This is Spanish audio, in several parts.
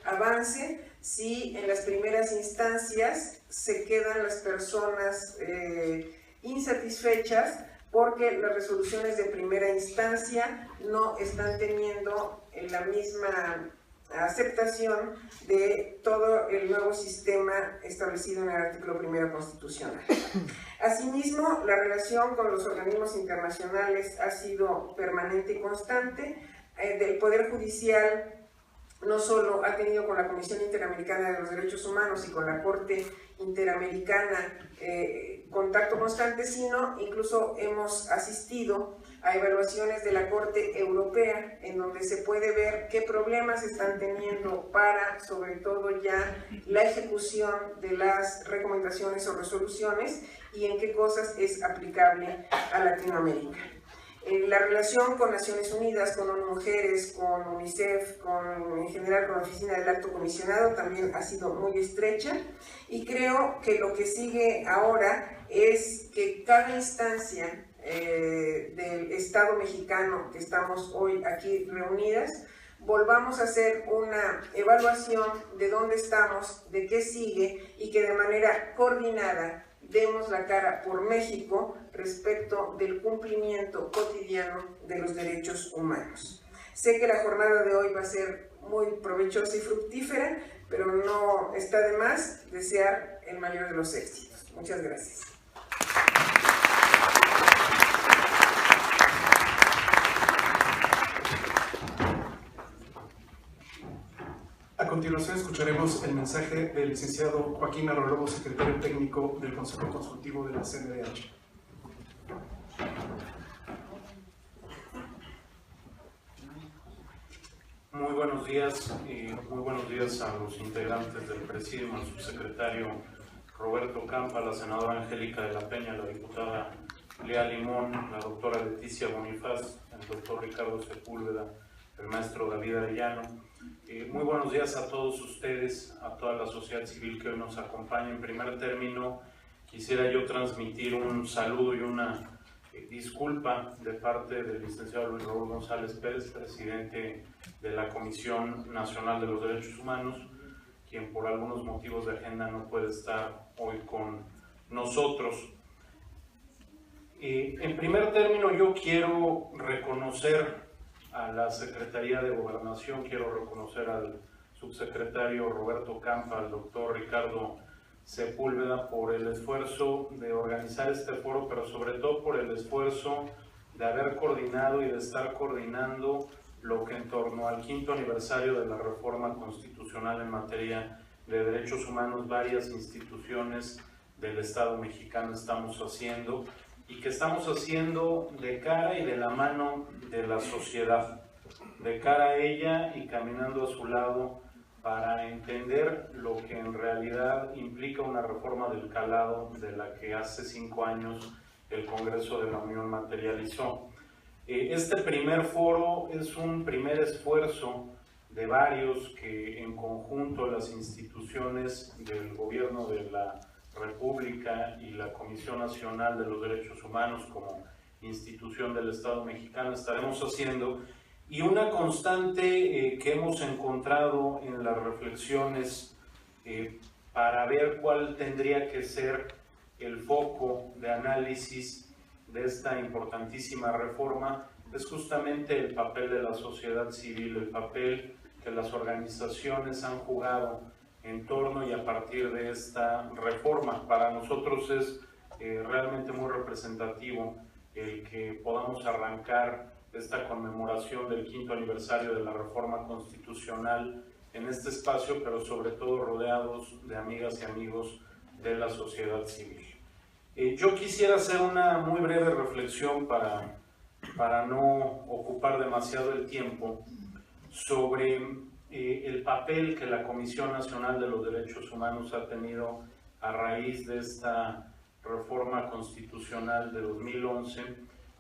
avance si en las primeras instancias se quedan las personas insatisfechas porque las resoluciones de primera instancia no están teniendo la misma aceptación de todo el nuevo sistema establecido en el artículo 1 constitucional. Asimismo, la relación con los organismos internacionales ha sido permanente y constante. Del Poder Judicial no solo ha tenido con la Comisión Interamericana de los Derechos Humanos y con la Corte Interamericana contacto constante, sino incluso hemos asistido a evaluaciones de la Corte Europea, en donde se puede ver qué problemas están teniendo para, sobre todo ya, la ejecución de las recomendaciones o resoluciones y en qué cosas es aplicable a Latinoamérica. La relación con Naciones Unidas, con ONU Mujeres, con UNICEF, en general con la Oficina del Alto Comisionado también ha sido muy estrecha, y creo que lo que sigue ahora es que cada instancia del Estado mexicano que estamos hoy aquí reunidas, volvamos a hacer una evaluación de dónde estamos, de qué sigue, y que de manera coordinada demos la cara por México respecto del cumplimiento cotidiano de los derechos humanos. Sé que la jornada de hoy va a ser muy provechosa y fructífera, pero no está de más desear el mayor de los éxitos. Muchas gracias. A continuación escucharemos el mensaje del licenciado Joaquín Arrolobo, secretario técnico del Consejo Consultivo de la CNDH. Muy buenos días a los integrantes del Presidium, al subsecretario Roberto Campa, la senadora Angélica de la Peña, la diputada Lea Limón, la doctora Leticia Bonifaz, el doctor Ricardo Sepúlveda, el maestro David Arellano. Muy buenos días a todos ustedes, a toda la sociedad civil que hoy nos acompaña. En primer término, quisiera yo transmitir un saludo y una disculpa de parte del licenciado Luis Raúl González Pérez, presidente de la Comisión Nacional de los Derechos Humanos, quien por algunos motivos de agenda no puede estar hoy con nosotros. En primer término, yo quiero reconocer a la Secretaría de Gobernación, quiero reconocer al subsecretario Roberto Campa, al doctor Ricardo Sepúlveda por el esfuerzo de organizar este foro, pero sobre todo por el esfuerzo de haber coordinado y de estar coordinando lo que en torno al 5º aniversario de la reforma constitucional en materia de derechos humanos varias instituciones del Estado mexicano estamos haciendo, y que estamos haciendo de cara y de la mano de la sociedad, de cara a ella y caminando a su lado para entender lo que en realidad implica una reforma del calado de la que hace 5 años el Congreso de la Unión materializó. Este primer foro es un primer esfuerzo de varios que en conjunto las instituciones del gobierno de la República y la Comisión Nacional de los Derechos Humanos como institución del Estado mexicano estaremos haciendo, y una constante que hemos encontrado en las reflexiones para ver cuál tendría que ser el foco de análisis de esta importantísima reforma es justamente el papel de la sociedad civil, el papel que las organizaciones han jugado en torno y a partir de esta reforma. Para nosotros es realmente muy representativo el que podamos arrancar esta conmemoración del 5º aniversario de la reforma constitucional en este espacio, pero sobre todo rodeados de amigas y amigos de la sociedad civil. Yo quisiera hacer una muy breve reflexión para no ocupar demasiado el tiempo sobre el papel que la Comisión Nacional de los Derechos Humanos ha tenido a raíz de esta reforma constitucional de 2011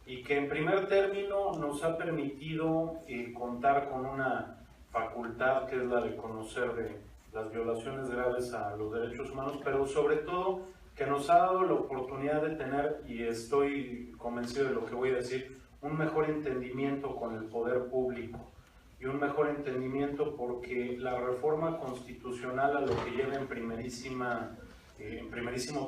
y que en primer término nos ha permitido contar con una facultad que es la de conocer de las violaciones graves a los derechos humanos, pero sobre todo que nos ha dado la oportunidad de tener, y estoy convencido de lo que voy a decir, un mejor entendimiento con el poder público, y un mejor entendimiento, porque la reforma constitucional a lo que lleva en primerísimo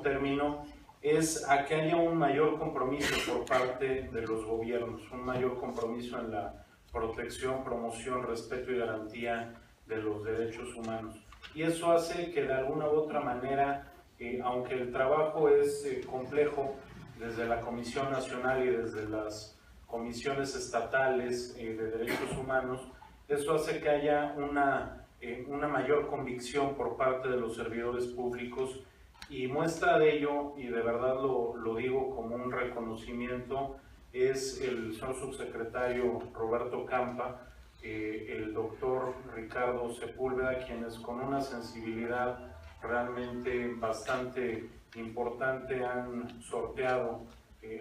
término es a que haya un mayor compromiso por parte de los gobiernos, un mayor compromiso en la protección, promoción, respeto y garantía de los derechos humanos. Y eso hace que de alguna u otra manera, aunque el trabajo es complejo desde la Comisión Nacional y desde las comisiones estatales de derechos humanos, eso hace que haya una mayor convicción por parte de los servidores públicos, y muestra de ello, y de verdad lo digo como un reconocimiento, es el señor subsecretario Roberto Campa, el doctor Ricardo Sepúlveda, quienes con una sensibilidad realmente bastante importante han sorteado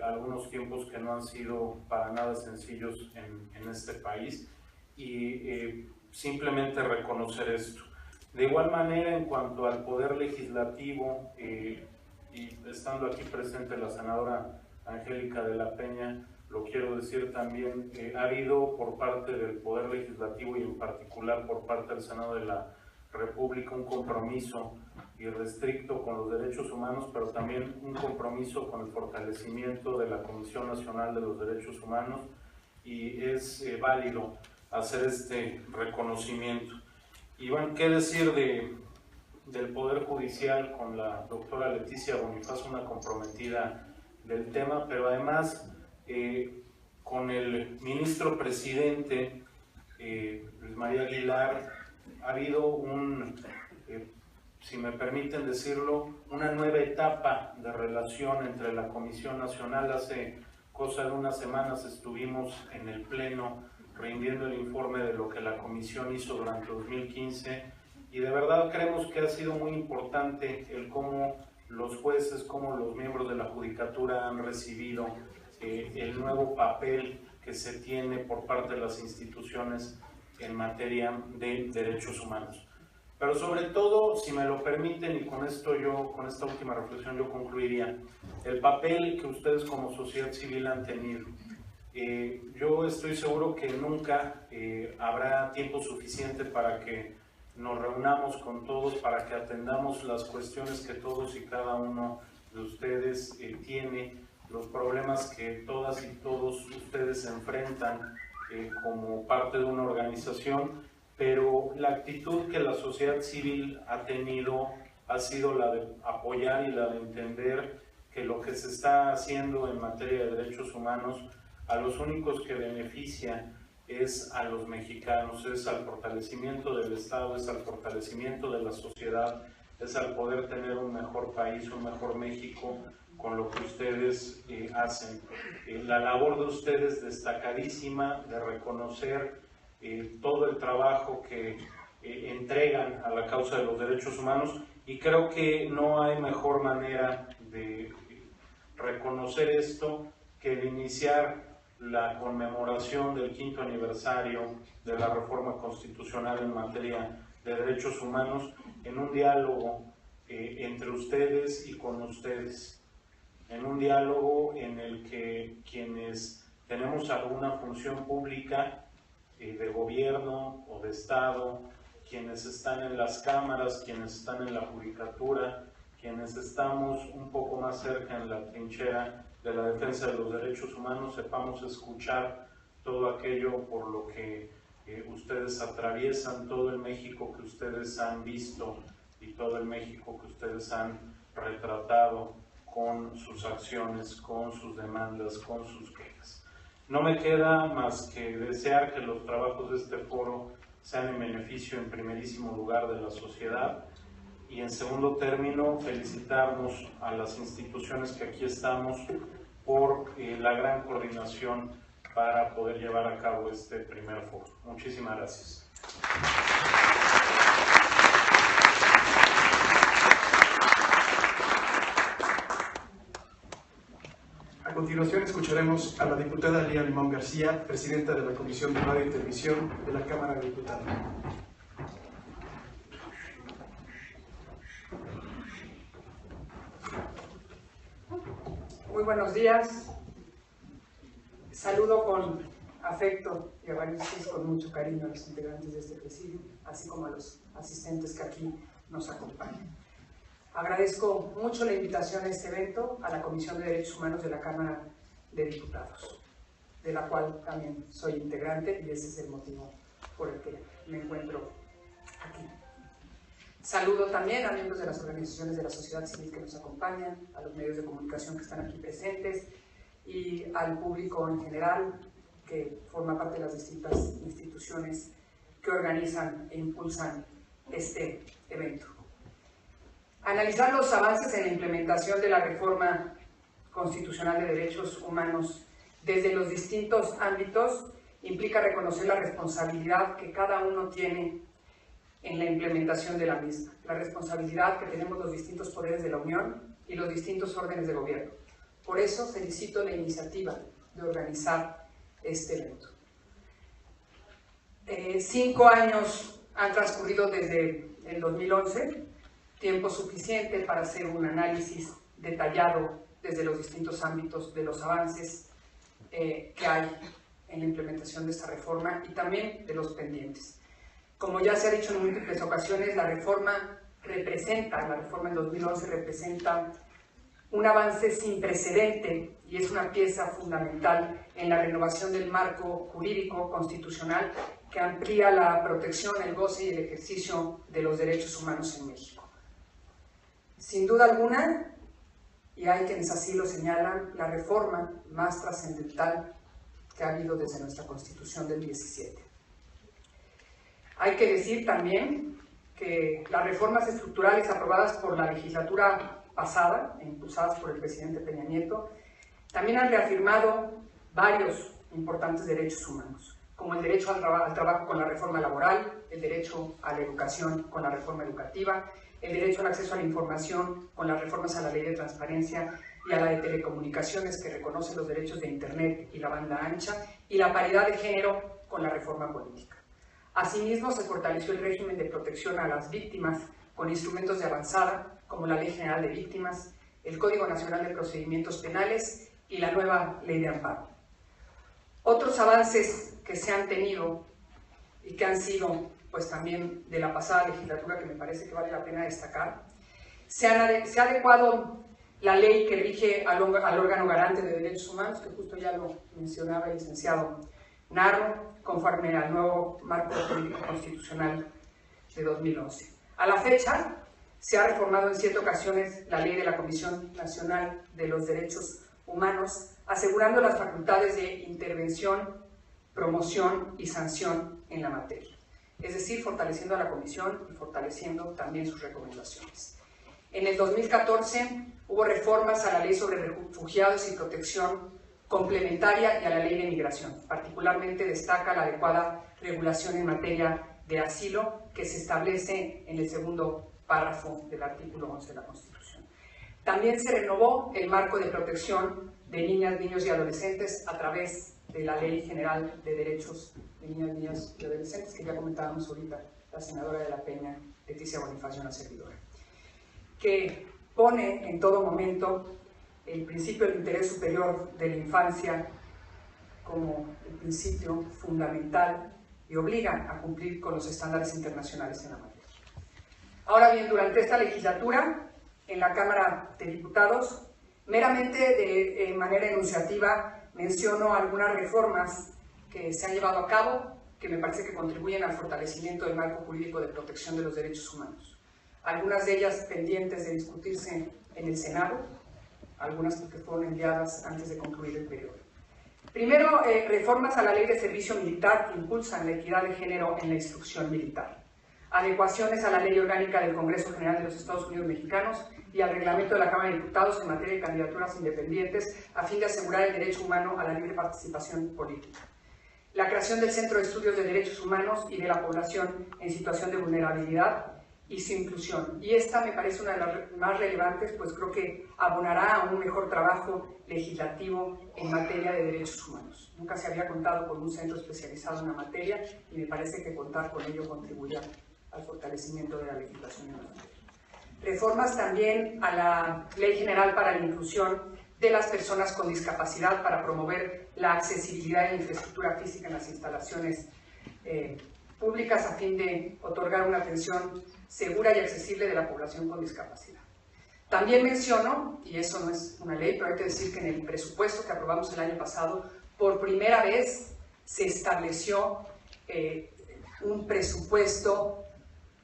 algunos tiempos que no han sido para nada sencillos en este país, y simplemente reconocer esto. De igual manera, en cuanto al Poder Legislativo, y estando aquí presente la senadora Angélica de la Peña, lo quiero decir también, ha habido por parte del Poder Legislativo y en particular por parte del Senado de la República un compromiso irrestricto con los derechos humanos, pero también un compromiso con el fortalecimiento de la Comisión Nacional de los Derechos Humanos, y es válido hacer este reconocimiento. Y bueno, ¿qué decir del Poder Judicial con la doctora Leticia Bonifacio, una comprometida del tema, pero además con el ministro presidente Luis María Aguilar ha habido si me permiten decirlo, una nueva etapa de relación entre la Comisión Nacional. Hace cosa de unas semanas estuvimos en el Pleno rindiendo el informe de lo que la Comisión hizo durante 2015, y de verdad creemos que ha sido muy importante el cómo los jueces, cómo los miembros de la Judicatura han recibido el nuevo papel que se tiene por parte de las instituciones en materia de derechos humanos. Pero sobre todo, si me lo permiten, y con esta última reflexión yo concluiría, el papel que ustedes como sociedad civil han tenido. Yo estoy seguro que nunca habrá tiempo suficiente para que nos reunamos con todos, para que atendamos las cuestiones que todos y cada uno de ustedes tiene, los problemas que todas y todos ustedes enfrentan como parte de una organización, pero la actitud que la sociedad civil ha tenido ha sido la de apoyar y la de entender que lo que se está haciendo en materia de derechos humanos, a los únicos que beneficia es a los mexicanos, es al fortalecimiento del Estado, es al fortalecimiento de la sociedad, es al poder tener un mejor país, un mejor México con lo que ustedes hacen. La labor de ustedes destacadísima de reconocer todo el trabajo que entregan a la causa de los derechos humanos, y creo que no hay mejor manera de reconocer esto que el iniciar la conmemoración del 5º aniversario de la reforma constitucional en materia de derechos humanos en un diálogo entre ustedes y con ustedes, en un diálogo en el que quienes tenemos alguna función pública de gobierno o de Estado, quienes están en las cámaras, quienes están en la judicatura, quienes estamos un poco más cerca en la trinchera de la defensa de los derechos humanos, sepamos escuchar todo aquello por lo que ustedes atraviesan, todo el México que ustedes han visto y todo el México que ustedes han retratado con sus acciones, con sus demandas, con sus quejas. No me queda más que desear que los trabajos de este foro sean en beneficio en primerísimo lugar de la sociedad, y en segundo término felicitarnos a las instituciones que aquí estamos por la gran coordinación para poder llevar a cabo este primer foro. Muchísimas gracias. A continuación escucharemos a la diputada Lía Limón García, presidenta de la Comisión de Radio y Televisión de la Cámara de Diputados. Muy buenos días. Saludo con afecto y agradezco con mucho cariño a los integrantes de este presidio, así como a los asistentes que aquí nos acompañan. Agradezco mucho la invitación a este evento a la Comisión de Derechos Humanos de la Cámara de Diputados, de la cual también soy integrante y ese es el motivo por el que me encuentro aquí. Saludo también a miembros de las organizaciones de la sociedad civil que nos acompañan, a los medios de comunicación que están aquí presentes y al público en general que forma parte de las distintas instituciones que organizan e impulsan este evento. Analizar los avances en la implementación de la reforma constitucional de derechos humanos desde los distintos ámbitos implica reconocer la responsabilidad que cada uno tiene en la implementación de la misma, la responsabilidad que tenemos los distintos poderes de la Unión y los distintos órdenes de gobierno. Por eso felicito la iniciativa de organizar este evento. 5 años han transcurrido desde el 2011, tiempo suficiente para hacer un análisis detallado desde los distintos ámbitos de los avances que hay en la implementación de esta reforma y también de los pendientes. Como ya se ha dicho en múltiples ocasiones, la reforma en 2011 representa un avance sin precedente y es una pieza fundamental en la renovación del marco jurídico constitucional que amplía la protección, el goce y el ejercicio de los derechos humanos en México. Sin duda alguna, y hay quienes así lo señalan, la reforma más trascendental que ha habido desde nuestra Constitución del 17. Hay que decir también que las reformas estructurales aprobadas por la legislatura pasada, e impulsadas por el presidente Peña Nieto, también han reafirmado varios importantes derechos humanos, como el derecho al trabajo con la reforma laboral, el derecho a la educación con la reforma educativa, el derecho al acceso a la información con las reformas a la Ley de Transparencia y a la de Telecomunicaciones que reconoce los derechos de Internet y la banda ancha, y la paridad de género con la reforma política. Asimismo, se fortaleció el régimen de protección a las víctimas con instrumentos de avanzada, como la Ley General de Víctimas, el Código Nacional de Procedimientos Penales y la nueva Ley de Amparo. Otros avances que se han tenido y que han sido pues también de la pasada legislatura, que me parece que vale la pena destacar, se ha adecuado la ley que rige al órgano garante de derechos humanos, que justo ya lo mencionaba el licenciado Narro, conforme al nuevo marco jurídico constitucional de 2011. A la fecha, se ha reformado en 7 ocasiones la ley de la Comisión Nacional de los Derechos Humanos, asegurando las facultades de intervención, promoción y sanción en la materia. Es decir, fortaleciendo a la Comisión y fortaleciendo también sus recomendaciones. En el 2014 hubo reformas a la Ley sobre Refugiados y Protección complementaria y a la Ley de Migración. Particularmente destaca la adecuada regulación en materia de asilo que se establece en el segundo párrafo del artículo 11 de la Constitución. También se renovó el marco de protección de niñas, niños y adolescentes a través de la Ley General de Derechos de Niñas, Niños y Adolescentes, que ya comentábamos ahorita la senadora de la Peña, Leticia Bonifacio, una servidora, que pone en todo momento el principio del interés superior de la infancia como el principio fundamental y obliga a cumplir con los estándares internacionales en la materia. Ahora bien, durante esta legislatura, en la Cámara de Diputados, meramente de manera enunciativa, menciono algunas reformas que se han llevado a cabo, que me parece que contribuyen al fortalecimiento del marco jurídico de protección de los derechos humanos. Algunas de ellas pendientes de discutirse en el Senado, algunas porque fueron enviadas antes de concluir el periodo. Primero, reformas a la Ley de Servicio Militar que impulsan la equidad de género en la instrucción militar. Adecuaciones a la Ley Orgánica del Congreso General de los Estados Unidos Mexicanos y al reglamento de la Cámara de Diputados en materia de candidaturas independientes a fin de asegurar el derecho humano a la libre participación política. La creación del Centro de Estudios de Derechos Humanos y de la Población en Situación de Vulnerabilidad y su inclusión. Y esta me parece una de las más relevantes, pues creo que abonará a un mejor trabajo legislativo en materia de derechos humanos. Nunca se había contado con un centro especializado en la materia y me parece que contar con ello contribuirá al fortalecimiento de la legislación en la materia. Reformas también a la Ley General para la Inclusión de las personas con discapacidad para promover la accesibilidad de la infraestructura física en las instalaciones públicas a fin de otorgar una atención segura y accesible de la población con discapacidad. También menciono, y eso no es una ley, pero hay que decir que en el presupuesto que aprobamos el año pasado, por primera vez se estableció un presupuesto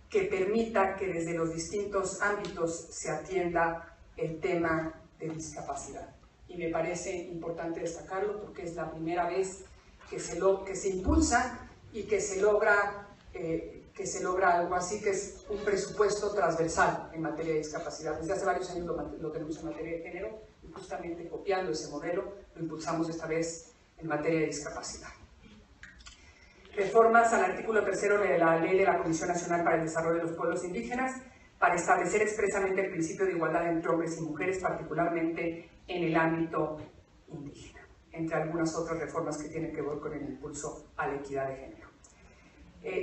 que permita que desde los distintos ámbitos se atienda el tema de discapacidad. Y me parece importante destacarlo porque es la primera vez que se impulsa y que se logra algo así, que es un presupuesto transversal en materia de discapacidad. Desde hace varios años lo tenemos en materia de género y justamente copiando ese modelo lo impulsamos esta vez en materia de discapacidad. Reformas al artículo 3º de la Ley de la Comisión Nacional para el Desarrollo de los Pueblos Indígenas para establecer expresamente el principio de igualdad entre hombres y mujeres, particularmente en el ámbito indígena, entre algunas otras reformas que tienen que ver con el impulso a la equidad de género.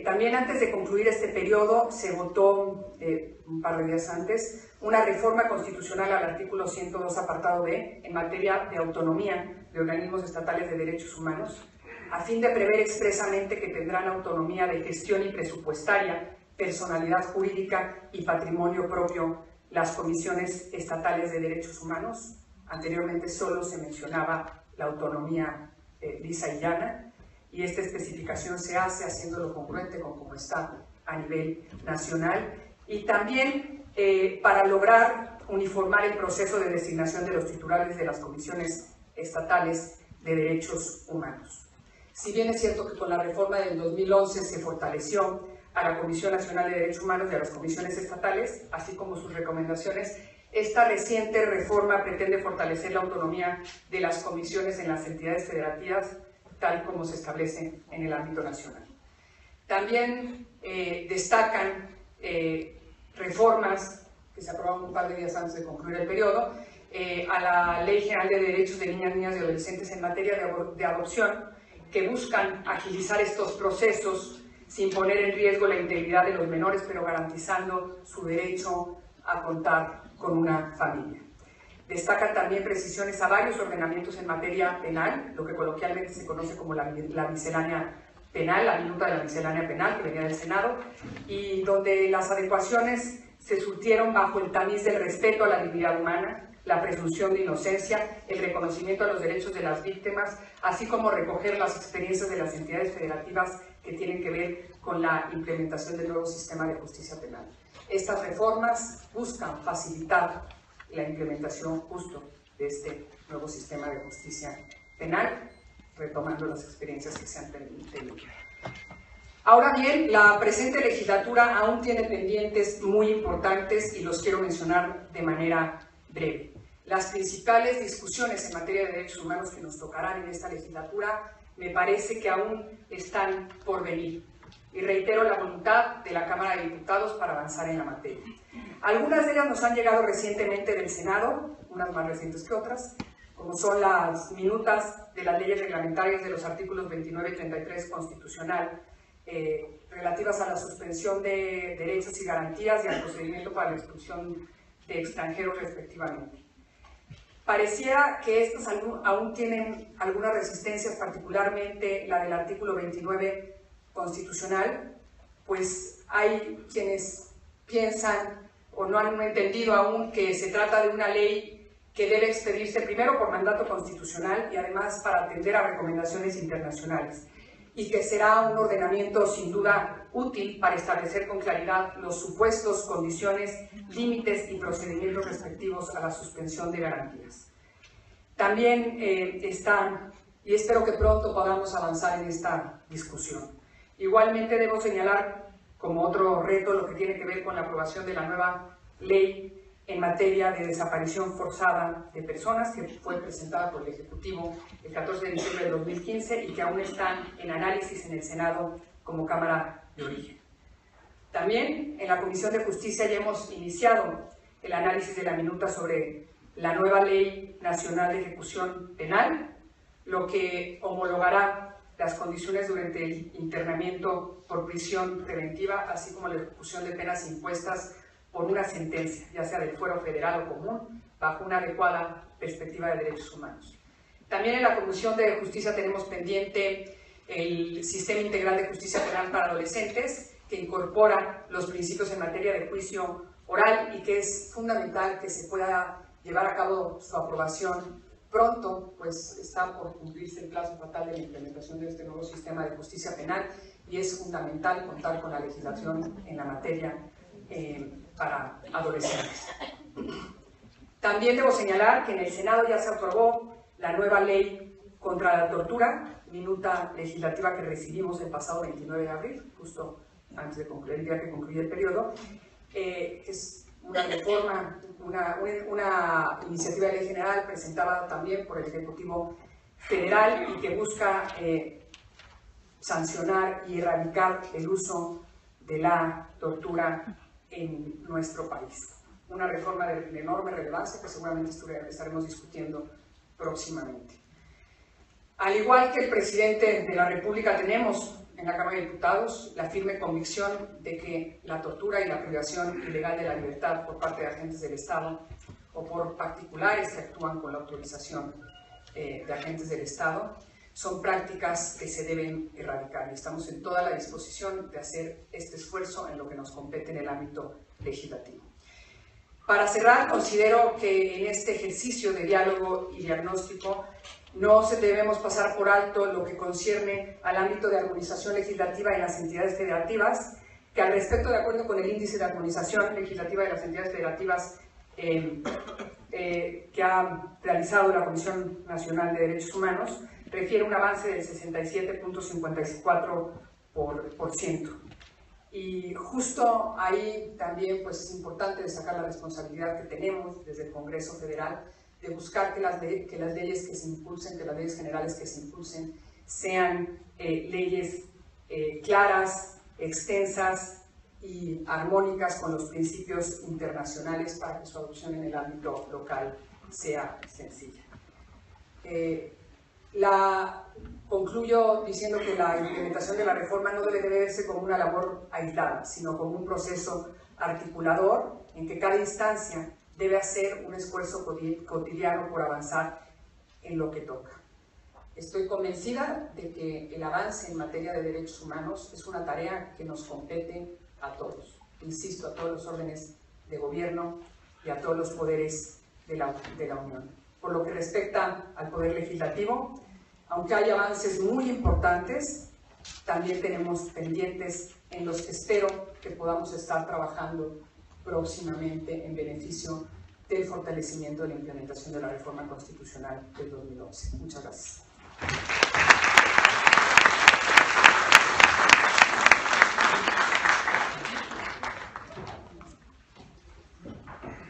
También antes de concluir este periodo se votó, un par de días antes, una reforma constitucional al artículo 102 apartado B en materia de autonomía de organismos estatales de derechos humanos, a fin de prever expresamente que tendrán autonomía de gestión y presupuestaria, personalidad jurídica y patrimonio propio las comisiones estatales de derechos humanos. Anteriormente solo se mencionaba la autonomía lisa y llana, y esta especificación se hace haciéndolo congruente con cómo está a nivel nacional, y también para lograr uniformar el proceso de designación de los titulares de las comisiones estatales de derechos humanos. Si bien es cierto que con la reforma del 2011 se fortaleció a la Comisión Nacional de Derechos Humanos y a las comisiones estatales, así como sus recomendaciones, esta reciente reforma pretende fortalecer la autonomía de las comisiones en las entidades federativas, tal como se establece en el ámbito nacional. También destacan reformas que se aprobaron un par de días antes de concluir el periodo a la Ley General de Derechos de Niñas, Niñas y Adolescentes en materia de adopción, que buscan agilizar estos procesos sin poner en riesgo la integridad de los menores, pero garantizando su derecho a contar con una familia. Destacan también precisiones a varios ordenamientos en materia penal, lo que coloquialmente se conoce como la miscelánea penal, la minuta de la miscelánea penal que venía del Senado, y donde las adecuaciones se surtieron bajo el tamiz del respeto a la dignidad humana, la presunción de inocencia, el reconocimiento a los derechos de las víctimas, así como recoger las experiencias de las entidades federativas que tienen que ver con la implementación del nuevo sistema de justicia penal. Estas reformas buscan facilitar la implementación justo de este nuevo sistema de justicia penal, retomando las experiencias que se han tenido. Ahora bien, la presente legislatura aún tiene pendientes muy importantes y los quiero mencionar de manera breve. Las principales discusiones en materia de derechos humanos que nos tocarán en esta legislatura me parece que aún están por venir, y reitero la voluntad de la Cámara de Diputados para avanzar en la materia. Algunas de ellas nos han llegado recientemente del Senado, unas más recientes que otras, como son las minutas de las leyes reglamentarias de los artículos 29 y 33 constitucional, relativas a la suspensión de derechos y garantías y al procedimiento para la expulsión de extranjeros respectivamente. Pareciera que estas aún tienen algunas resistencias, particularmente la del artículo 29 constitucional, pues hay quienes piensan o no han entendido aún que se trata de una ley que debe expedirse primero por mandato constitucional y además para atender a recomendaciones internacionales, y que será un ordenamiento sin duda útil para establecer con claridad los supuestos, condiciones, límites y procedimientos respectivos a la suspensión de garantías. También están, y espero que pronto podamos avanzar en esta discusión. Igualmente debo señalar como otro reto lo que tiene que ver con la aprobación de la nueva ley en materia de desaparición forzada de personas, que fue presentada por el Ejecutivo el 14 de diciembre de 2015 y que aún están en análisis en el Senado como Cámara de Origen. También en la Comisión de Justicia ya hemos iniciado el análisis de la minuta sobre la nueva Ley Nacional de Ejecución Penal, lo que homologará las condiciones durante el internamiento por prisión preventiva, así como la ejecución de penas impuestas por una sentencia, ya sea del fuero federal o común, bajo una adecuada perspectiva de derechos humanos. También en la Comisión de Justicia tenemos pendiente el Sistema Integral de Justicia Penal para Adolescentes, que incorpora los principios en materia de juicio oral y que es fundamental que se pueda llevar a cabo su aprobación pronto, pues está por cumplirse el plazo fatal de la implementación de este nuevo sistema de justicia penal y es fundamental contar con la legislación en la materia para adolescentes. También debo señalar que en el Senado ya se aprobó la nueva ley contra la tortura, minuta legislativa que recibimos el pasado 29 de abril, justo antes de concluir el día que concluye el periodo. Es una reforma, una iniciativa de ley general presentada también por el Ejecutivo Federal y que busca sancionar y erradicar el uso de la tortura en nuestro país. Una reforma de enorme relevancia que seguramente estaremos discutiendo próximamente. Al igual que el presidente de la República, tenemos en la Cámara de Diputados la firme convicción de que la tortura y la privación ilegal de la libertad por parte de agentes del Estado o por particulares que actúan con la autorización de agentes del Estado son prácticas que se deben erradicar y estamos en toda la disposición de hacer este esfuerzo en lo que nos compete en el ámbito legislativo. Para cerrar, considero que en este ejercicio de diálogo y diagnóstico no debemos pasar por alto lo que concierne al ámbito de armonización legislativa en las entidades federativas, que al respecto, de acuerdo con el índice de armonización legislativa de las entidades federativas que ha realizado la Comisión Nacional de Derechos Humanos, refiere un avance del 67.54%. Y justo ahí también pues, es importante destacar la responsabilidad que tenemos desde el Congreso Federal de buscar que las leyes que se impulsen, que las leyes generales que se impulsen sean leyes claras, extensas y armónicas con los principios internacionales para que su adopción en el ámbito local sea sencilla. Concluyo diciendo que la implementación de la reforma no debe de verse como una labor aislada, sino como un proceso articulador en que cada instancia debe hacer un esfuerzo cotidiano por avanzar en lo que toca. Estoy convencida de que el avance en materia de derechos humanos es una tarea que nos compete a todos, insisto, a todos los órdenes de gobierno y a todos los poderes de la Unión. Por lo que respecta al Poder Legislativo, aunque hay avances muy importantes, también tenemos pendientes en los que espero que podamos estar trabajando próximamente en beneficio del fortalecimiento de la implementación de la reforma constitucional del 2011. Muchas gracias.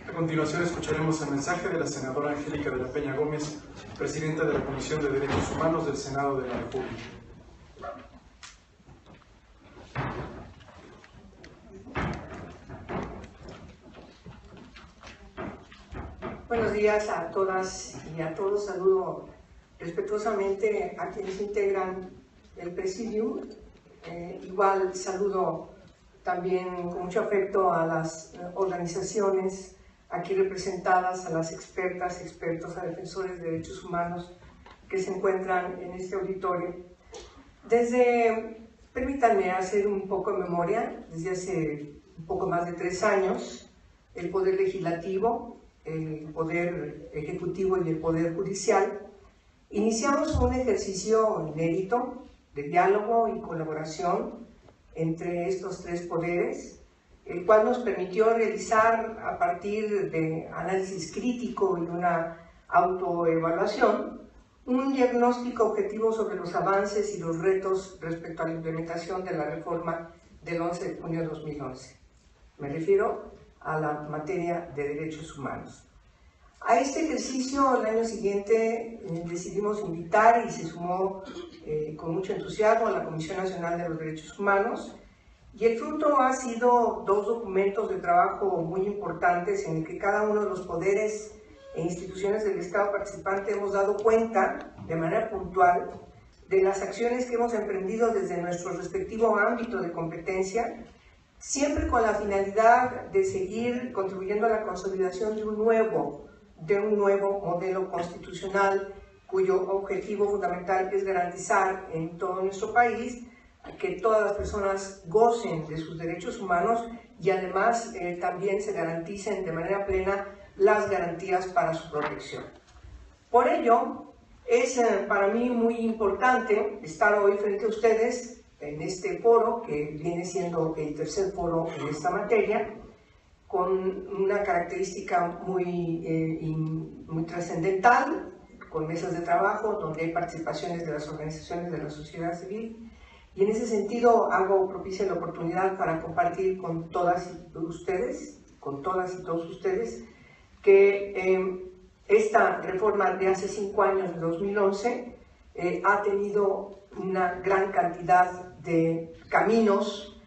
A continuación escucharemos el mensaje de la senadora Angélica de la Peña Gómez, presidenta de la Comisión de Derechos Humanos del Senado de la República. Buenos días a todas y a todos. Saludo respetuosamente a quienes integran el Presidium. Igual saludo también con mucho afecto a las organizaciones aquí representadas, a las expertas, expertos, a defensores de derechos humanos que se encuentran en este auditorio. Permítanme hacer un poco de memoria, desde hace un poco más de 3 años, el Poder Legislativo, el Poder Ejecutivo y el Poder Judicial, iniciamos un ejercicio inédito de diálogo y colaboración entre estos 3 poderes, el cual nos permitió realizar, a partir de análisis crítico y una autoevaluación, un diagnóstico objetivo sobre los avances y los retos respecto a la implementación de la reforma del 11 de junio de 2011. Me refiero a la materia de derechos humanos. A este ejercicio, el año siguiente, decidimos invitar y se sumó con mucho entusiasmo a la Comisión Nacional de los Derechos Humanos, y el fruto ha sido 2 documentos de trabajo muy importantes en el que cada uno de los poderes e instituciones del Estado participante hemos dado cuenta de manera puntual de las acciones que hemos emprendido desde nuestro respectivo ámbito de competencia, siempre con la finalidad de seguir contribuyendo a la consolidación de un nuevo modelo constitucional cuyo objetivo fundamental es garantizar en todo nuestro país que todas las personas gocen de sus derechos humanos y además también se garanticen de manera plena las garantías para su protección. Por ello, es para mí muy importante estar hoy frente a ustedes en este foro, que viene siendo el tercer foro en esta materia, con una característica muy trascendental, con mesas de trabajo donde hay participaciones de las organizaciones de la sociedad civil, y en ese sentido hago propicia la oportunidad para compartir con todas y todos ustedes, que esta reforma de hace 5 años, de 2011, ha tenido una gran cantidad de caminos,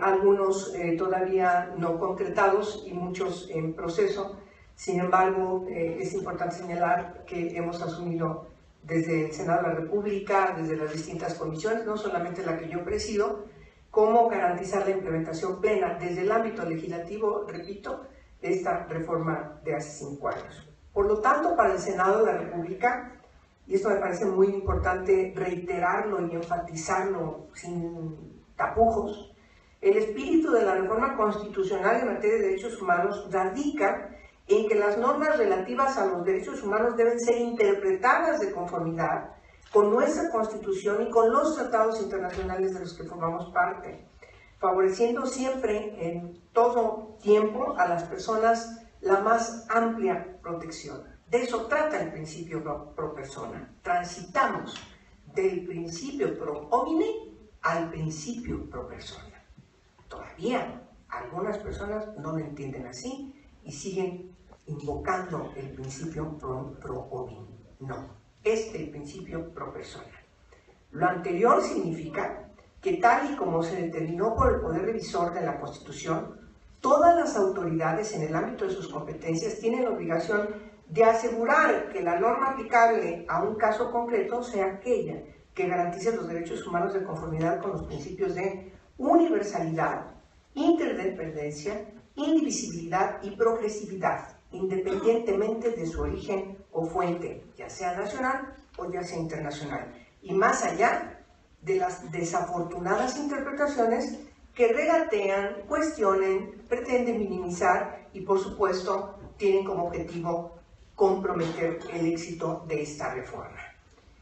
algunos todavía no concretados y muchos en proceso. Sin embargo, es importante señalar que hemos asumido desde el Senado de la República, desde las distintas comisiones, no solamente la que yo presido, cómo garantizar la implementación plena desde el ámbito legislativo, repito, de esta reforma de hace 5 años. Por lo tanto, para el Senado de la República, y esto me parece muy importante reiterarlo y enfatizarlo sin tapujos, el espíritu de la reforma constitucional en materia de derechos humanos radica en que las normas relativas a los derechos humanos deben ser interpretadas de conformidad con nuestra Constitución y con los tratados internacionales de los que formamos parte, favoreciendo siempre en todo tiempo a las personas la más amplia protección. De eso trata el principio pro persona. Transitamos del principio pro homine al principio pro persona. Todavía algunas personas no lo entienden así y siguen invocando el principio pro homine. No, es el principio pro persona. Lo anterior significa que, tal y como se determinó por el Poder Revisor de la Constitución, todas las autoridades en el ámbito de sus competencias tienen la obligación de asegurar que la norma aplicable a un caso concreto sea aquella que garantice los derechos humanos de conformidad con los principios de universalidad, interdependencia, indivisibilidad y progresividad, independientemente de su origen o fuente, ya sea nacional o ya sea internacional, y más allá de las desafortunadas interpretaciones que regatean, cuestionen, pretenden minimizar y, por supuesto, tienen como objetivo comprometer el éxito de esta reforma.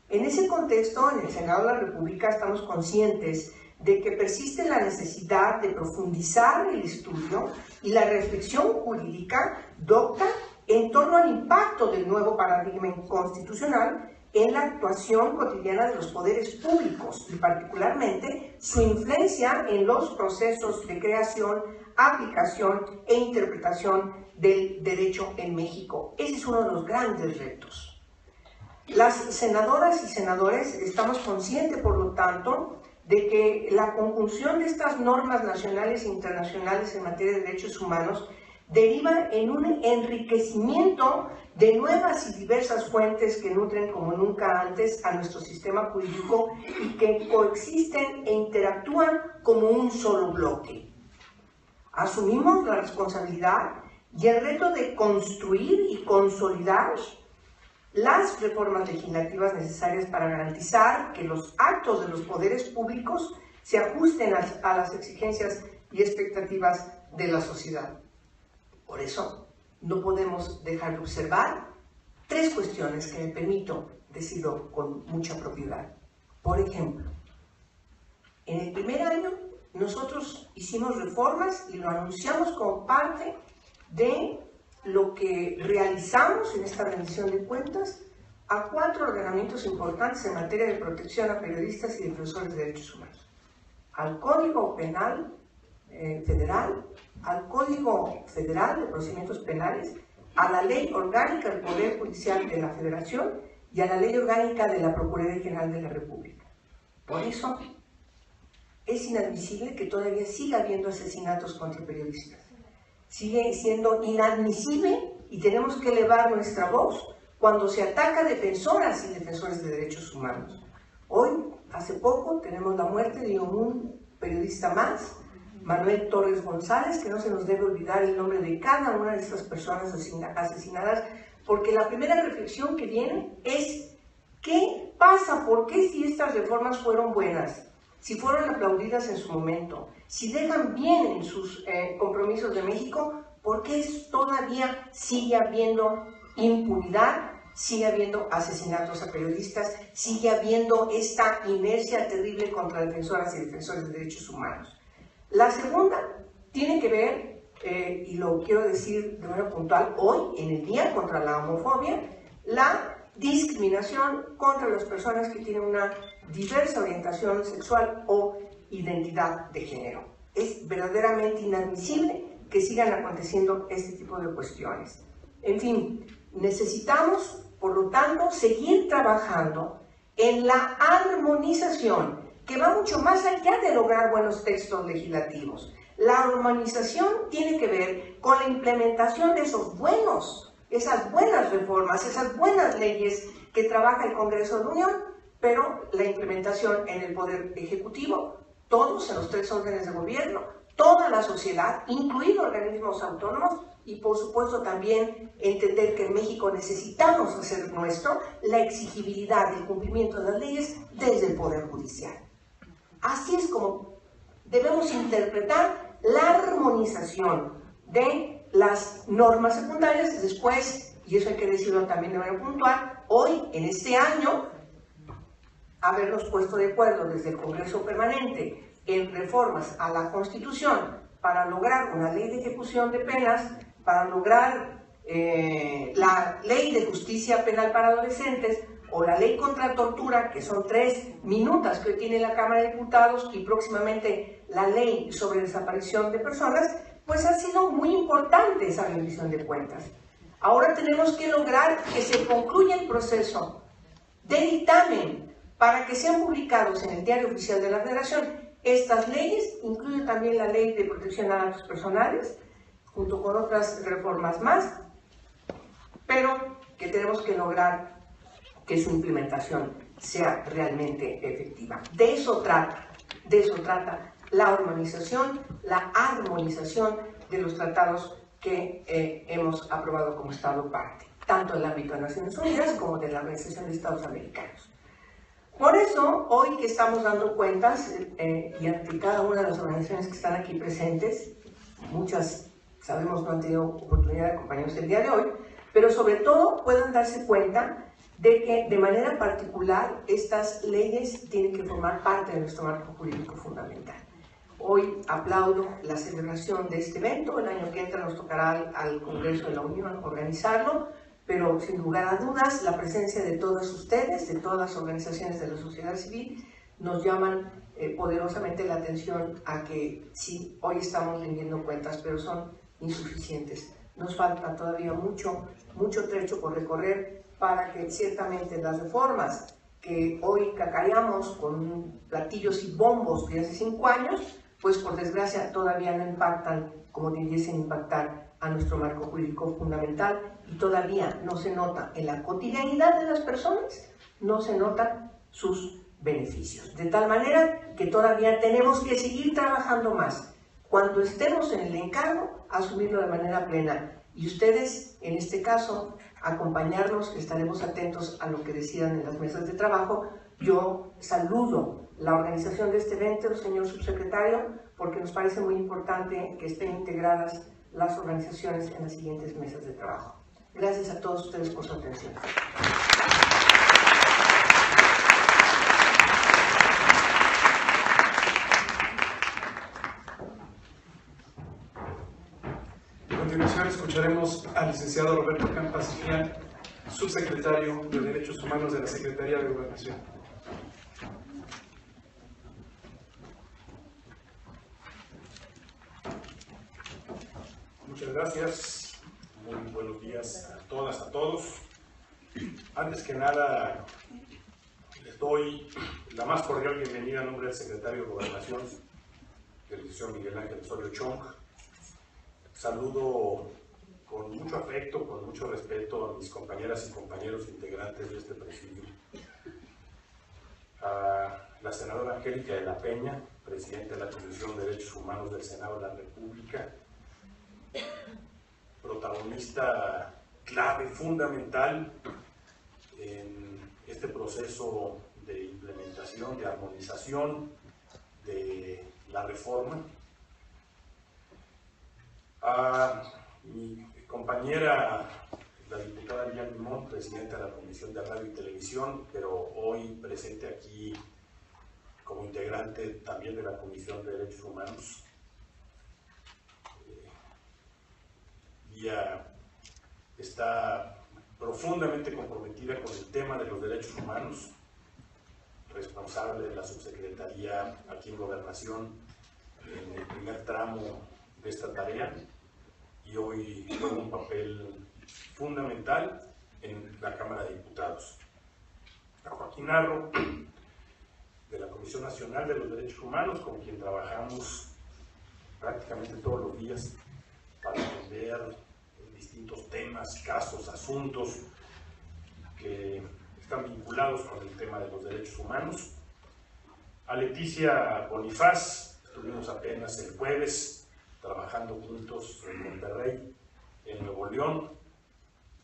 En ese contexto, en el Senado de la República estamos conscientes de que persiste la necesidad de profundizar el estudio y la reflexión jurídica docta en torno al impacto del nuevo paradigma constitucional en la actuación cotidiana de los poderes públicos y particularmente su influencia en los procesos de creación, aplicación e interpretación del derecho en México. Ese es uno de los grandes retos. Las senadoras y senadores estamos conscientes, por lo tanto, de que la conjunción de estas normas nacionales e internacionales en materia de derechos humanos deriva en un enriquecimiento de nuevas y diversas fuentes que nutren como nunca antes a nuestro sistema jurídico y que coexisten e interactúan como un solo bloque. Asumimos la responsabilidad y el reto de construir y consolidar las reformas legislativas necesarias para garantizar que los actos de los poderes públicos se ajusten a las exigencias y expectativas de la sociedad. Por eso, no podemos dejar de observar 3 cuestiones que me permito decirlo con mucha propiedad. Por ejemplo, en el primer año nosotros hicimos reformas y lo anunciamos como parte de lo que realizamos en esta rendición de cuentas a 4 ordenamientos importantes en materia de protección a periodistas y defensores de derechos humanos: al Código Penal Federal, al Código Federal de Procedimientos Penales, a la Ley Orgánica del Poder Judicial de la Federación y a la Ley Orgánica de la Procuraduría General de la República. Por eso es inadmisible que todavía siga habiendo asesinatos contra periodistas. Sigue siendo inadmisible y tenemos que elevar nuestra voz cuando se ataca a defensoras y defensores de derechos humanos. Hoy, hace poco, tenemos la muerte de un periodista más Manuel Torres González, que no se nos debe olvidar el nombre de cada una de estas personas asesinadas, porque la primera reflexión que viene es: ¿qué pasa? ¿Por qué, si estas reformas fueron buenas, si fueron aplaudidas en su momento, si dejan bien en sus compromisos de México, por qué todavía sigue habiendo impunidad, sigue habiendo asesinatos a periodistas, sigue habiendo esta inercia terrible contra defensoras y defensores de derechos humanos? La segunda tiene que ver, y lo quiero decir de manera puntual, hoy, en el Día contra la Homofobia, la discriminación contra las personas que tienen una diversa orientación sexual o identidad de género. Es verdaderamente inadmisible que sigan aconteciendo este tipo de cuestiones. En fin, necesitamos, por lo tanto, seguir trabajando en la armonización, que va mucho más allá de lograr buenos textos legislativos. La armonización tiene que ver con la implementación de esas buenas reformas, esas buenas leyes que trabaja el Congreso de la Unión, pero la implementación en el Poder Ejecutivo, todos en los 3 órdenes de gobierno, toda la sociedad, incluidos organismos autónomos, y por supuesto también entender que en México necesitamos hacer nuestro la exigibilidad del cumplimiento de las leyes desde el Poder Judicial. Así es como debemos interpretar la armonización de las normas secundarias después, y eso hay que decirlo también de manera puntual, hoy, en este año, habernos puesto de acuerdo desde el Congreso Permanente en reformas a la Constitución para lograr una ley de ejecución de penas, para lograr la ley de justicia penal para adolescentes o la ley contra tortura, que son 3 minutas que hoy tiene la Cámara de Diputados, y próximamente la ley sobre desaparición de personas, pues ha sido muy importante esa rendición de cuentas. Ahora tenemos que lograr que se concluya el proceso de dictamen para que sean publicados en el Diario Oficial de la Federación. Estas leyes incluyen también la Ley de Protección a Datos Personales, junto con otras reformas más, pero que tenemos que lograr que su implementación sea realmente efectiva. De eso trata la armonización de los tratados que hemos aprobado como Estado parte, tanto en el ámbito de Naciones Unidas como de la Organización de Estados Americanos. Por eso, hoy que estamos dando cuentas, y ante cada una de las organizaciones que están aquí presentes, muchas sabemos no han tenido oportunidad de acompañarnos el día de hoy, pero sobre todo puedan darse cuenta de que de manera particular estas leyes tienen que formar parte de nuestro marco jurídico fundamental. Hoy aplaudo la celebración de este evento. El año que entra nos tocará al Congreso de la Unión organizarlo, pero sin lugar a dudas la presencia de todas ustedes, de todas las organizaciones de la sociedad civil, nos llaman poderosamente la atención a que sí, hoy estamos rindiendo cuentas, pero son insuficientes. Nos falta todavía mucho trecho por recorrer para que ciertamente las reformas que hoy cacareamos con platillos y bombos de hace 5 años, pues por desgracia todavía no impactan como debiesen impactar a nuestro marco jurídico fundamental, y todavía no se nota en la cotidianidad de las personas, no se notan sus beneficios. De tal manera que todavía tenemos que seguir trabajando más. Cuando estemos en el encargo, asumirlo de manera plena. Y ustedes, en este caso, acompañarnos, estaremos atentos a lo que decidan en las mesas de trabajo. Yo saludo la organización de este evento, señor subsecretario, porque nos parece muy importante que estén integradas las organizaciones en las siguientes mesas de trabajo. Gracias a todos ustedes por su atención. A continuación escucharemos al licenciado Roberto Campa Ciprián, subsecretario de Derechos Humanos de la Secretaría de Gobernación. Muchas gracias. Muy buenos días a todas, a todos. Antes que nada, les doy la más cordial bienvenida en nombre del secretario de Gobernación, el licenciado Miguel Ángel Osorio Chong. Saludo con mucho afecto, con mucho respeto a mis compañeras y compañeros integrantes de este presidio. la senadora Angélica de la Peña, presidenta de la Comisión de Derechos Humanos del Senado de la República, protagonista clave, fundamental en este proceso de implementación, de armonización de la reforma. A mi compañera, la diputada Lía Limón, presidenta de la Comisión de Radio y Televisión, pero hoy presente aquí como integrante también de la Comisión de Derechos Humanos. Lía está profundamente comprometida con el tema de los derechos humanos, responsable de la subsecretaría aquí en Gobernación en el primer tramo de esta tarea, y hoy juega un papel fundamental en la Cámara de Diputados. A Joaquín Narro, de la Comisión Nacional de los Derechos Humanos, con quien trabajamos prácticamente todos los días para atender distintos temas, casos, asuntos que están vinculados con el tema de los derechos humanos. A Leticia Bonifaz, estuvimos apenas el jueves trabajando juntos en Monterrey, en Nuevo León,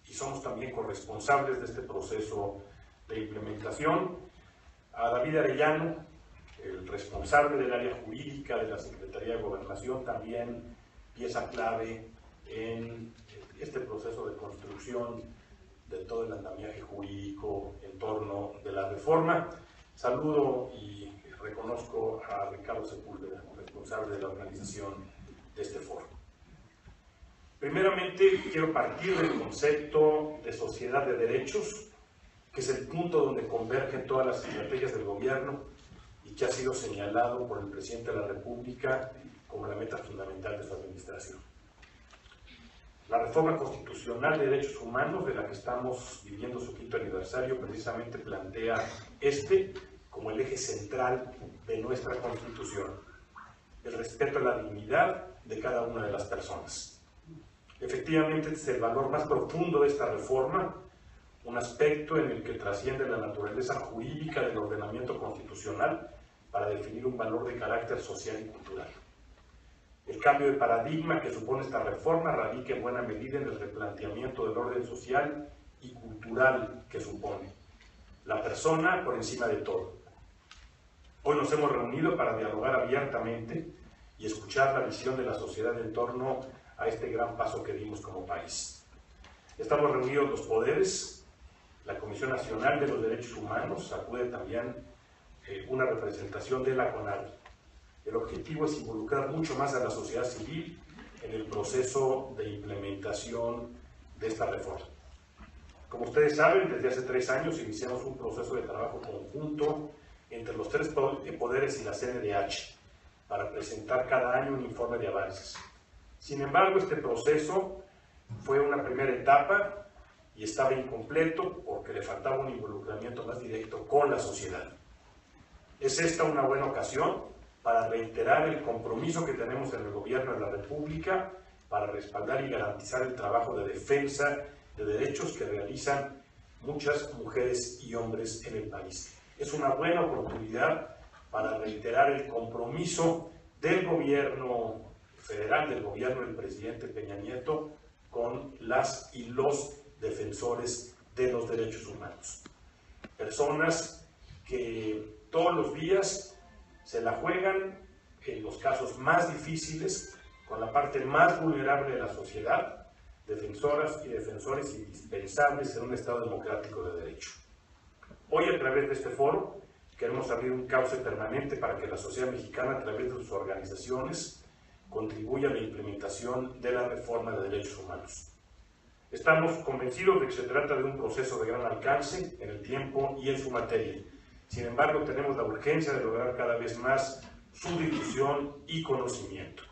y somos también corresponsables de este proceso de implementación. A David Arellano, el responsable del área jurídica de la Secretaría de Gobernación, también pieza clave en este proceso de construcción de todo el andamiaje jurídico en torno de la reforma. Saludo y reconozco a Ricardo Sepúlveda, responsable de la organización de este foro. Primeramente, quiero partir del concepto de sociedad de derechos, que es el punto donde convergen todas las estrategias del gobierno y que ha sido señalado por el presidente de la República como la meta fundamental de su administración. La reforma constitucional de derechos humanos, de la que estamos viviendo su 5º aniversario, precisamente plantea como el eje central de nuestra Constitución: el respeto a la dignidad de cada una de las personas. Efectivamente, este es el valor más profundo de esta reforma, un aspecto en el que trasciende la naturaleza jurídica del ordenamiento constitucional para definir un valor de carácter social y cultural. El cambio de paradigma que supone esta reforma radica en buena medida en el replanteamiento del orden social y cultural que supone. La persona por encima de todo. Hoy nos hemos reunido para dialogar abiertamente y escuchar la visión de la sociedad en torno a este gran paso que dimos como país. Estamos reunidos los poderes, la Comisión Nacional de los Derechos Humanos, acude también una representación de la CONADI. El objetivo es involucrar mucho más a la sociedad civil en el proceso de implementación de esta reforma. Como ustedes saben, desde hace 3 años iniciamos un proceso de trabajo conjunto entre los 3 poderes y la CNDH para presentar cada año un informe de avances. Sin embargo, este proceso fue una primera etapa y estaba incompleto porque le faltaba un involucramiento más directo con la sociedad. Es esta una buena ocasión para reiterar el compromiso que tenemos en el Gobierno de la República para respaldar y garantizar el trabajo de defensa de derechos que realizan muchas mujeres y hombres en el país. Es una buena oportunidad para reiterar el compromiso del Gobierno federal, del Gobierno del presidente Peña Nieto, con las y los defensores de los derechos humanos. Personas que todos los días se la juegan en los casos más difíciles, con la parte más vulnerable de la sociedad, defensoras y defensores indispensables en un Estado democrático de derecho. Hoy, a través de este foro, queremos abrir un cauce permanente para que la sociedad mexicana, a través de sus organizaciones, contribuya a la implementación de la reforma de derechos humanos. Estamos convencidos de que se trata de un proceso de gran alcance en el tiempo y en su materia. Sin embargo, tenemos la urgencia de lograr cada vez más su difusión y conocimiento.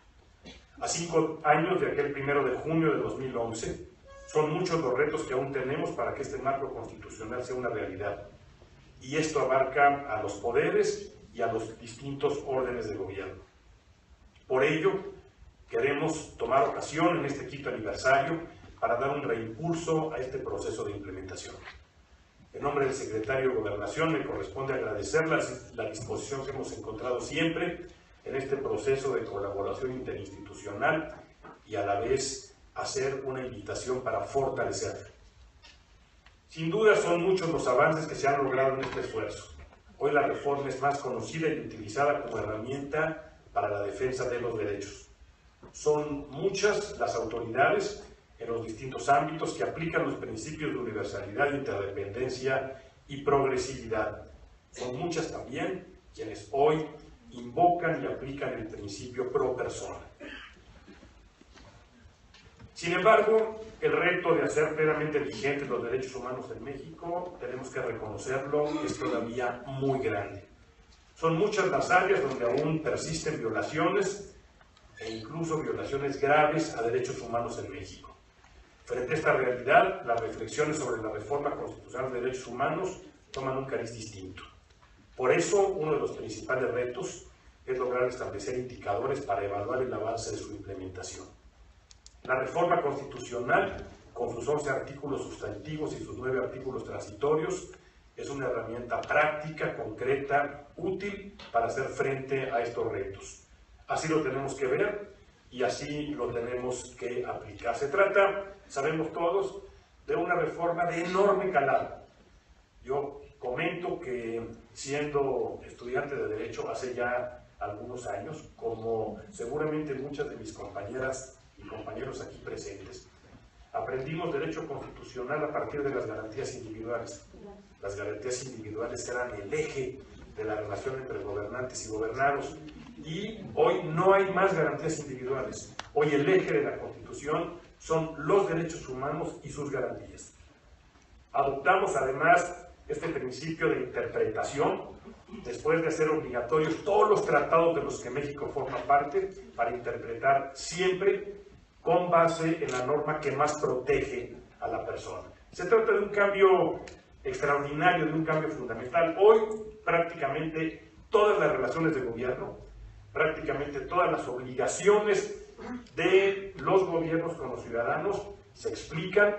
A 5 años de aquel 1 de junio de 2011, son muchos los retos que aún tenemos para que este marco constitucional sea una realidad. Y esto abarca a los poderes y a los distintos órdenes de gobierno. Por ello, queremos tomar ocasión en este 5º aniversario para dar un reimpulso a este proceso de implementación. En nombre del secretario de Gobernación me corresponde agradecer la disposición que hemos encontrado siempre en este proceso de colaboración interinstitucional y a la vez hacer una invitación para fortalecerla. Sin duda son muchos los avances que se han logrado en este esfuerzo. Hoy la reforma es más conocida y utilizada como herramienta para la defensa de los derechos. Son muchas las autoridades en los distintos ámbitos que aplican los principios de universalidad, interdependencia y progresividad. Son muchas también quienes hoy invocan y aplican el principio pro persona. Sin embargo, el reto de hacer plenamente vigentes los derechos humanos en México, tenemos que reconocerlo, es todavía muy grande. Son muchas las áreas donde aún persisten violaciones e incluso violaciones graves a derechos humanos en México. Frente a esta realidad, las reflexiones sobre la reforma constitucional de derechos humanos toman un cariz distinto. Por eso, uno de los principales retos es lograr establecer indicadores para evaluar el avance de su implementación. La reforma constitucional, con sus 11 artículos sustantivos y sus 9 artículos transitorios, es una herramienta práctica, concreta, útil para hacer frente a estos retos. Así lo tenemos que ver y así lo tenemos que aplicar. Se trata, sabemos todos, de una reforma de enorme calado. Yo comento que siendo estudiante de Derecho hace ya algunos años, como seguramente muchas de mis compañeras y compañeros aquí presentes, aprendimos Derecho Constitucional a partir de las garantías individuales. Las garantías individuales eran el eje de la relación entre gobernantes y gobernados. Y hoy no hay más garantías individuales. Hoy el eje de la Constitución son los derechos humanos y sus garantías. Adoptamos además este principio de interpretación después de hacer obligatorios todos los tratados de los que México forma parte para interpretar siempre con base en la norma que más protege a la persona. Se trata de un cambio extraordinario, de un cambio fundamental. Hoy prácticamente todas las relaciones de gobierno, prácticamente todas las obligaciones de los gobiernos con los ciudadanos se explican,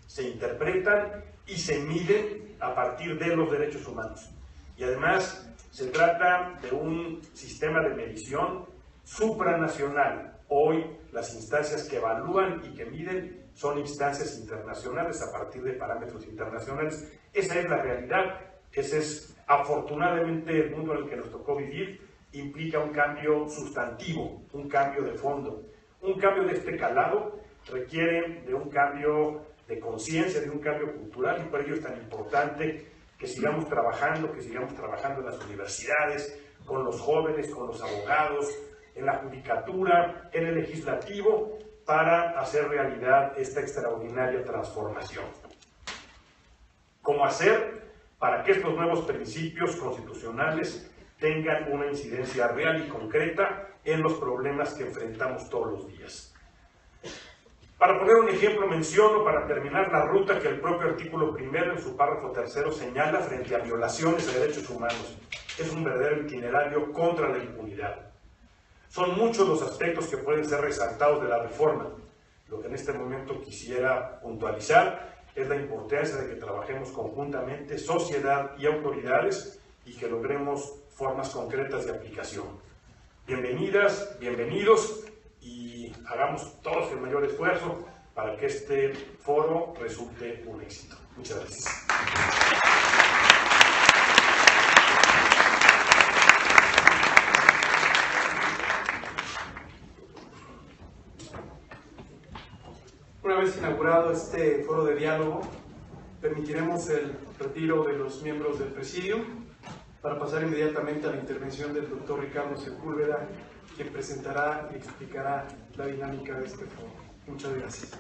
se interpretan y se miden a partir de los derechos humanos. Y además se trata de un sistema de medición supranacional. Hoy las instancias que evalúan y que miden son instancias internacionales a partir de parámetros internacionales. Esa es la realidad, ese es afortunadamente el mundo en el que nos tocó vivir. Implica un cambio sustantivo, un cambio de fondo. Un cambio de este calado requiere de un cambio de conciencia, de un cambio cultural, y por ello es tan importante que sigamos trabajando en las universidades, con los jóvenes, con los abogados, en la judicatura, en el legislativo, para hacer realidad esta extraordinaria transformación. ¿Cómo hacer para que estos nuevos principios constitucionales tengan una incidencia real y concreta en los problemas que enfrentamos todos los días? Para poner un ejemplo, menciono para terminar la ruta que el propio artículo 1 en su párrafo 3 señala frente a violaciones de derechos humanos. Es un verdadero itinerario contra la impunidad. Son muchos los aspectos que pueden ser resaltados de la reforma. Lo que en este momento quisiera puntualizar es la importancia de que trabajemos conjuntamente, sociedad y autoridades, y que logremos formas concretas de aplicación. Bienvenidas, bienvenidos, y hagamos todos el mayor esfuerzo para que este foro resulte un éxito. Muchas gracias. Una vez inaugurado este foro de diálogo, permitiremos el retiro de los miembros del presidio para pasar inmediatamente a la intervención del doctor Ricardo Sepúlveda, quien presentará y explicará la dinámica de este foro. Muchas gracias.